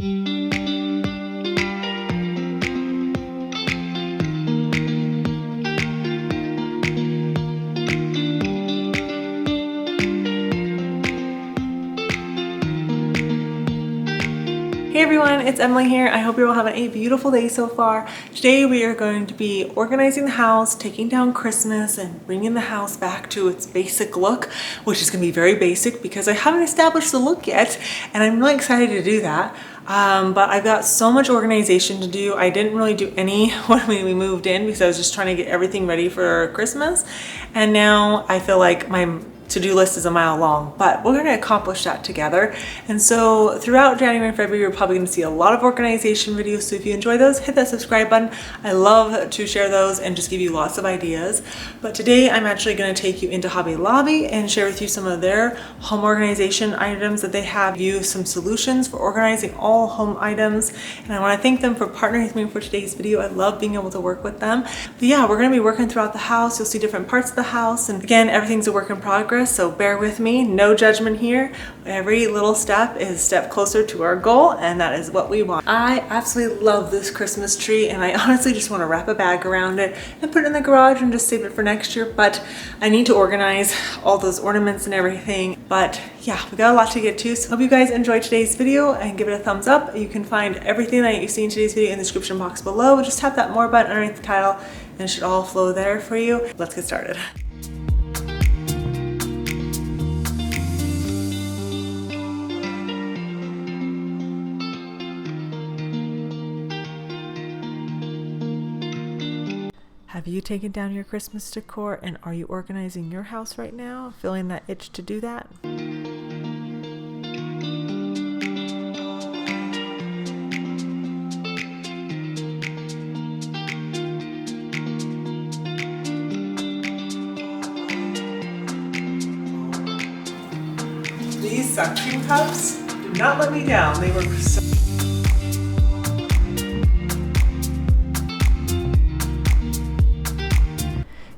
Hey everyone, it's Emily here. I hope you're all having a beautiful day so far. Today we are going to be organizing the house, taking down Christmas, and bringing the house back to its basic look, which is going to be very basic because I haven't established the look yet, and I'm really excited to do that. But I've got so much organization to do. I didn't really do any when we moved in because I was just trying to get everything ready for Christmas, and now I feel like my to-do list is a mile long, but we're going to accomplish that together. And so throughout January and February, you're probably going to see a lot of organization videos. So if you enjoy those, hit that subscribe button. I love to share those and just give you lots of ideas. But today I'm actually going to take you into Hobby Lobby and share with you some of their home organization items that they have. You some solutions for organizing all home items. And I want to thank them for partnering with me for today's video. I love being able to work with them. But yeah, we're going to be working throughout the house. You'll see different parts of the house. And again, everything's a work in progress. So bear with me, no judgment here. Every little step is a step closer to our goal, and that is what we want. I absolutely love this Christmas tree, and I honestly just want to wrap a bag around it and put it in the garage and just save it for next year. But I need to organize all those ornaments and everything. But yeah, we got a lot to get to. So hope you guys enjoyed today's video and give it a thumbs up. You can find everything that you see in today's video in the description box below. Just tap that more button underneath the title and it should all flow there for you. Let's get started. Have you taken down your Christmas decor and are you organizing your house right now? Feeling that itch to do that? These suction cups did not let me down. They were so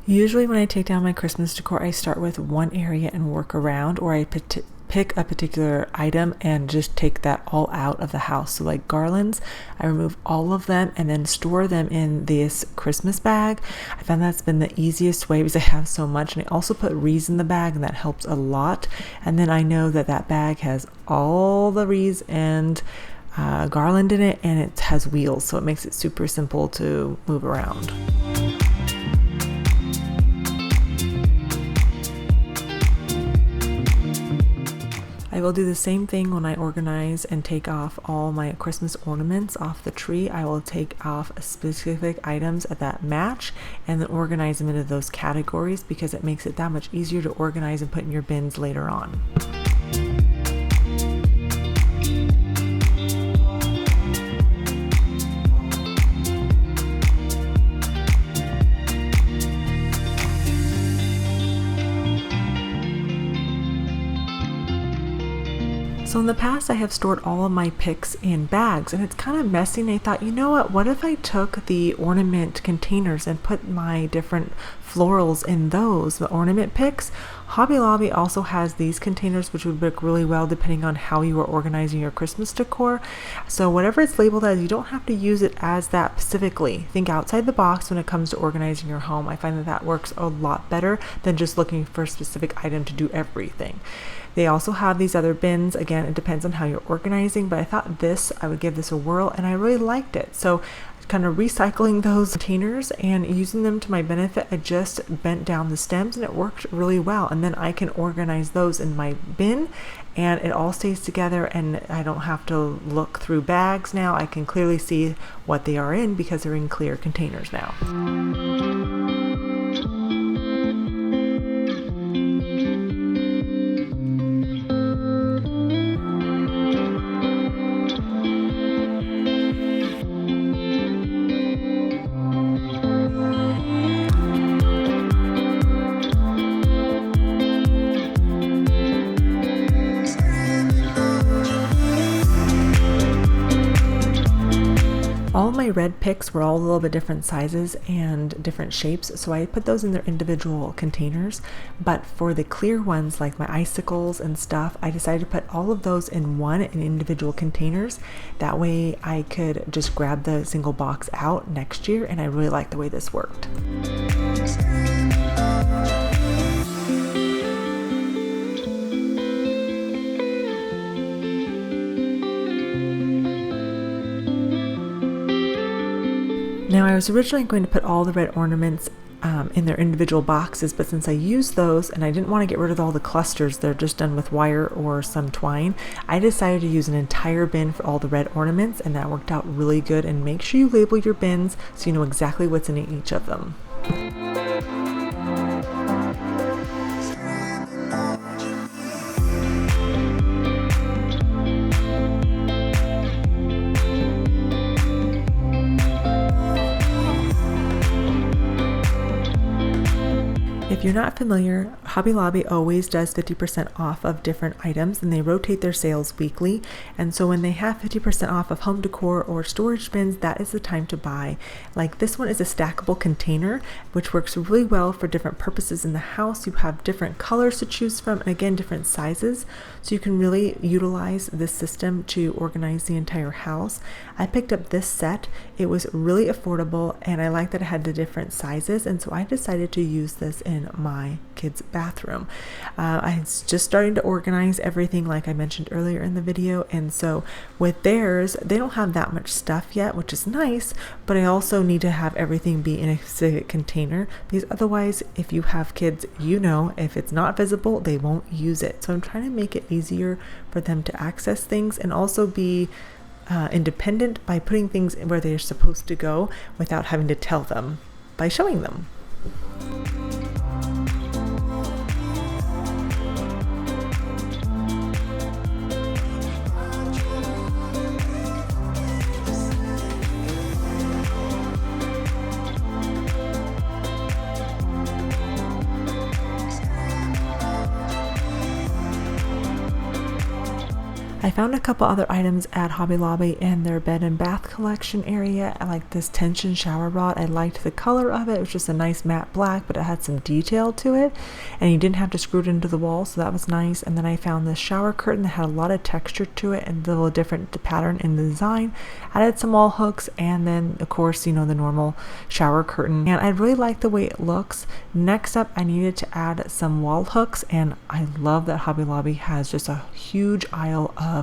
Usually when I take down my Christmas decor, I start with one area and work around, or I pick a particular item and just take that all out of the house. So like garlands, I remove all of them and then store them in this Christmas bag. I found that's been the easiest way because I have so much, and I also put wreaths in the bag, and that helps a lot. And then I know that that bag has all the wreaths and garland in it, and it has wheels, so it makes it super simple to move around. I will do the same thing when I organize and take off all my Christmas ornaments off the tree. I will take off specific items that match and then organize them into those categories because it makes it that much easier to organize and put in your bins later on. So in the past, I have stored all of my picks in bags, and it's kind of messy, and I thought, you know what if I took the ornament containers and put my different florals in those, the ornament picks? Hobby Lobby also has these containers which would work really well depending on how you are organizing your Christmas decor. So whatever it's labeled as, you don't have to use it as that specifically. Think outside the box when it comes to organizing your home. I find that that works a lot better than just looking for a specific item to do everything. They also have these other bins. Again, it depends on how you're organizing, but I thought I would give this a whirl, and I really liked it. So kind of recycling those containers and using them to my benefit, I just bent down the stems and it worked really well. And then I can organize those in my bin and it all stays together, and I don't have to look through bags now. I can clearly see what they are in because they're in clear containers now. All of my red picks were all a little bit different sizes and different shapes, so I put those in their individual containers. But for the clear ones, like my icicles and stuff, I decided to put all of those in individual containers. That way I could just grab the single box out next year, and I really like the way this worked. Now, I was originally going to put all the red ornaments in their individual boxes, but since I used those and I didn't want to get rid of all the clusters, they're just done with wire or some twine, I decided to use an entire bin for all the red ornaments, and that worked out really good. And make sure you label your bins so you know exactly what's in each of them. If you're not familiar, Hobby Lobby always does 50% off of different items, and they rotate their sales weekly. And so when they have 50% off of home decor or storage bins, that is the time to buy. Like this one is a stackable container, which works really well for different purposes in the house. You have different colors to choose from, and again, different sizes. So you can really utilize this system to organize the entire house. I picked up this set. It was really affordable, and I like that it had the different sizes. And so I decided to use this in my kids' bathroom. I was just starting to organize everything like I mentioned earlier in the video, and so with theirs, they don't have that much stuff yet, which is nice, but I also need to have everything be in a specific container, because otherwise, if you have kids, you know, if it's not visible, they won't use it. So I'm trying to make it easier for them to access things and also be independent by putting things where they're supposed to go without having to tell them by showing them. I found a couple other items at Hobby Lobby in their bed and bath collection area. I like this tension shower rod. I liked the color of it. It was just a nice matte black, but it had some detail to it, and you didn't have to screw it into the wall, so that was nice. And then I found this shower curtain that had a lot of texture to it and a little different pattern in the design. Added some wall hooks, and then of course, you know, the normal shower curtain, and I really like the way it looks. Next up, I needed to add some wall hooks, and I love that Hobby Lobby has just a huge aisle of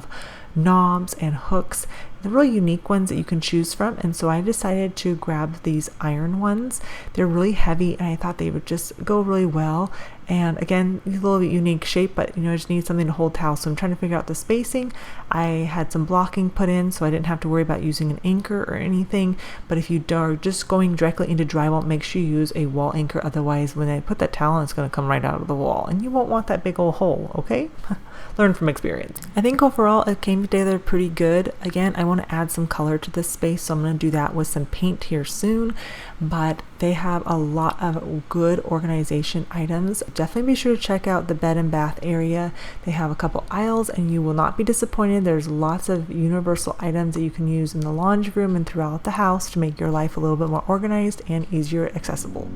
knobs and hooks, the really unique ones that you can choose from. And so I decided to grab these iron ones. They're really heavy, and I thought they would just go really well. And again, a little bit unique shape, but you know, I just need something to hold towel. So I'm trying to figure out the spacing. I had some blocking put in, so I didn't have to worry about using an anchor or anything. But if you are just going directly into drywall, make sure you use a wall anchor. Otherwise, when I put that towel on, it's going to come right out of the wall, and you won't want that big old hole, okay? Learn from experience. I think overall it came together pretty good. Again, I want to add some color to this space, so I'm going to do that with some paint here soon. But they have a lot of good organization items. Definitely be sure to check out the bed and bath area. They have a couple aisles, and you will not be disappointed. There's lots of universal items that you can use in the laundry room and throughout the house to make your life a little bit more organized and easier accessible.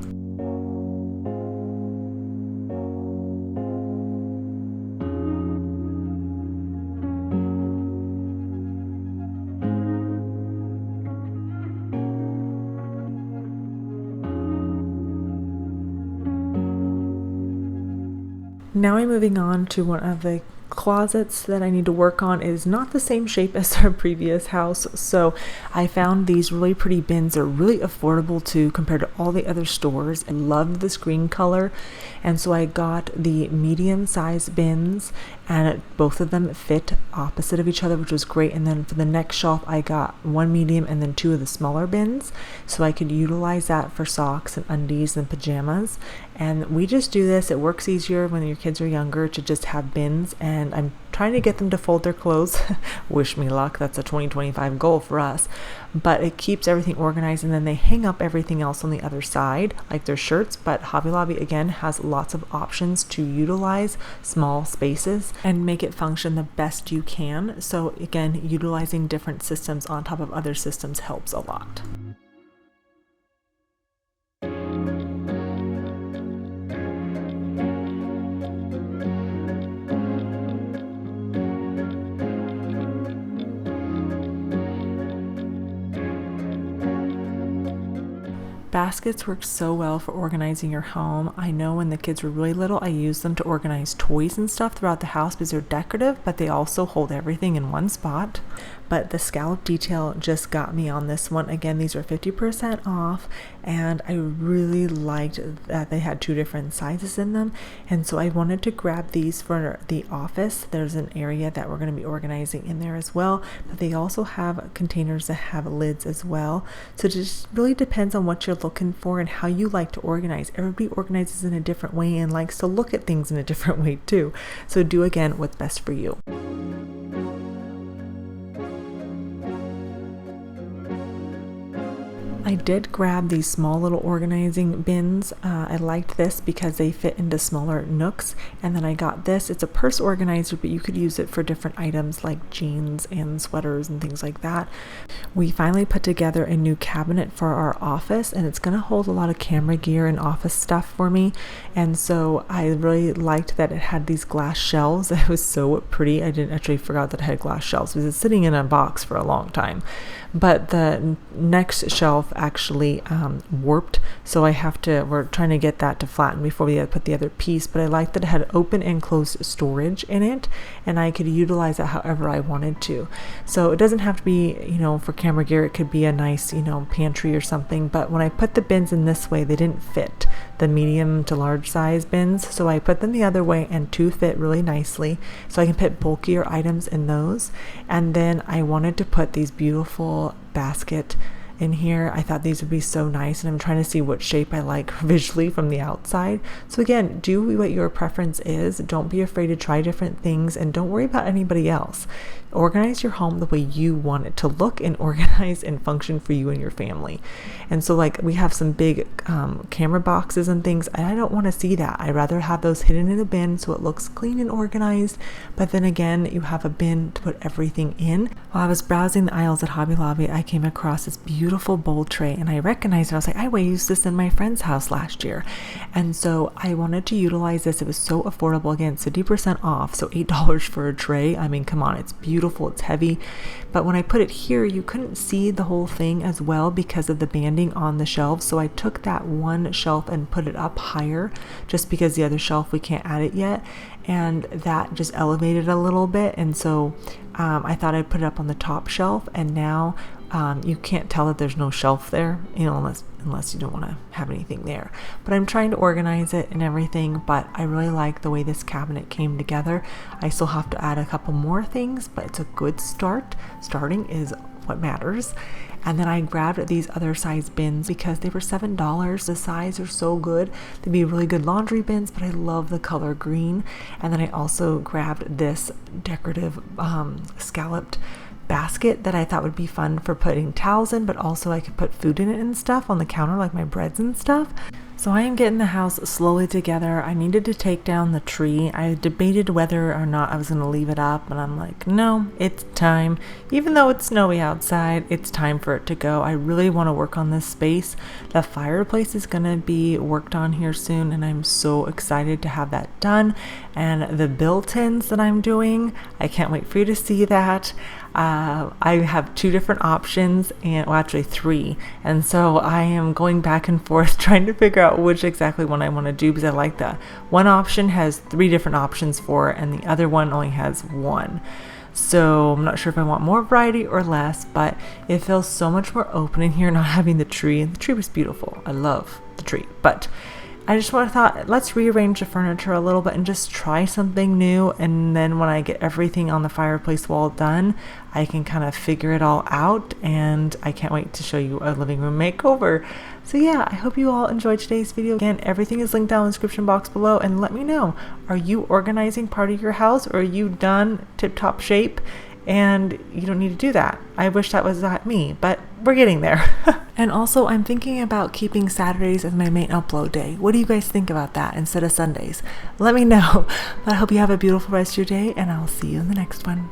Now I'm moving on to one of the closets that I need to work on. It is not the same shape as our previous house, so I found these really pretty bins. They're really affordable too compared to all the other stores. I loved this green color, and so I got the medium size bins, and both of them fit opposite of each other, which was great. And then for the next shelf, I got one medium and then two of the smaller bins, so I could utilize that for socks and undies and pajamas. And we just do this. It works easier when your kids are younger to just have bins, and I'm trying to get them to fold their clothes. Wish me luck. That's a 2025 goal for us. But it keeps everything organized, and then they hang up everything else on the other side, like their shirts. But Hobby Lobby, again, has lots of options to utilize small spaces and make it function the best you can. So again, utilizing different systems on top of other systems helps a lot. Baskets work so well for organizing your home. I know when the kids were really little, I used them to organize toys and stuff throughout the house because they're decorative, but they also hold everything in one spot. But the scallop detail just got me on this one. Again, these are 50% off, and I really liked that they had 2 different sizes in them. And so I wanted to grab these for the office. There's an area that we're going to be organizing in there as well, but they also have containers that have lids as well. So it just really depends on what you're looking for and how you like to organize. Everybody organizes in a different way and likes to look at things in a different way too. So do again what's best for you. I did grab these small little organizing bins. I liked this because they fit into smaller nooks. And then I got this. It's a purse organizer, but you could use it for different items like jeans and sweaters and things like that. We finally put together a new cabinet for our office, and it's going to hold a lot of camera gear and office stuff for me. And so I really liked that it had these glass shelves. It was so pretty. I didn't actually forgot that it had glass shelves because it's sitting in a box for a long time. But the next shelf actually warped, so we're trying to get that to flatten before we put the other piece. But I liked that it had open and closed storage in it, and I could utilize it however I wanted to. So it doesn't have to be, for camera gear. It could be a nice, pantry or something. But when I put the bins in this way, they didn't fit the medium to large size bins, so I put them the other way, and 2 fit really nicely, so I can put bulkier items in those. And then I wanted to put these beautiful basket in here. I thought these would be so nice, and I'm trying to see what shape I like visually from the outside. So again, do what your preference is. Don't be afraid to try different things, and don't worry about anybody else. Organize your home the way you want it to look and organize and function for you and your family. And so like we have some big camera boxes and things, and I don't want to see that. I'd rather have those hidden in a bin so it looks clean and organized. But then again, you have a bin to put everything in. While I was browsing the aisles at Hobby Lobby, I came across this beautiful bowl tray, and I recognized it. I was like, I used this in my friend's house last year. And so I wanted to utilize this. It was so affordable. Again, it's 50% off, so $8 for a tray. I mean, come on, it's beautiful. It's heavy. But when I put it here, you couldn't see the whole thing as well because of the banding on the shelves. So I took that one shelf and put it up higher, just because the other shelf we can't add it yet. And that just elevated a little bit. And so I thought I'd put it up on the top shelf, and now you can't tell that there's no shelf there, unless you don't want to have anything there. But I'm trying to organize it and everything, but I really like the way this cabinet came together. I still have to add a couple more things, but it's a good start. Starting is what matters. And then I grabbed these other size bins because they were $7. The size are so good. They'd be really good laundry bins, but I love the color green. And then I also grabbed this decorative scalloped basket that I thought would be fun for putting towels in, but also I could put food in it and stuff on the counter, like my breads and stuff. So I am getting the house slowly together. I needed to take down the tree. I debated whether or not I was going to leave it up, and I'm like, no, it's time. Even though it's snowy outside, it's time for it to go. I really want to work on this space. The fireplace is going to be worked on here soon, and I'm so excited to have that done. And the built-ins that I'm doing, I can't wait for you to see that. I have 2 different options, and well, actually 3, and so I am going back and forth trying to figure out which exactly one I want to do, because I like that one option has 3 different options for it, and the other one only has 1. So I'm not sure if I want more variety or less, but it feels so much more open in here not having the tree. And the tree was beautiful. I love the tree, but I just thought, let's rearrange the furniture a little bit and just try something new. And then when I get everything on the fireplace wall done, I can kind of figure it all out. And I can't wait to show you a living room makeover. So yeah, I hope you all enjoyed today's video. Again, everything is linked down in the description box below. And let me know, are you organizing part of your house, or are you done tip-top shape and you don't need to do that? I wish that was not me, but we're getting there. And also, I'm thinking about keeping Saturdays as my main upload day. What do you guys think about that instead of Sundays? Let me know. But I hope you have a beautiful rest of your day, and I'll see you in the next one.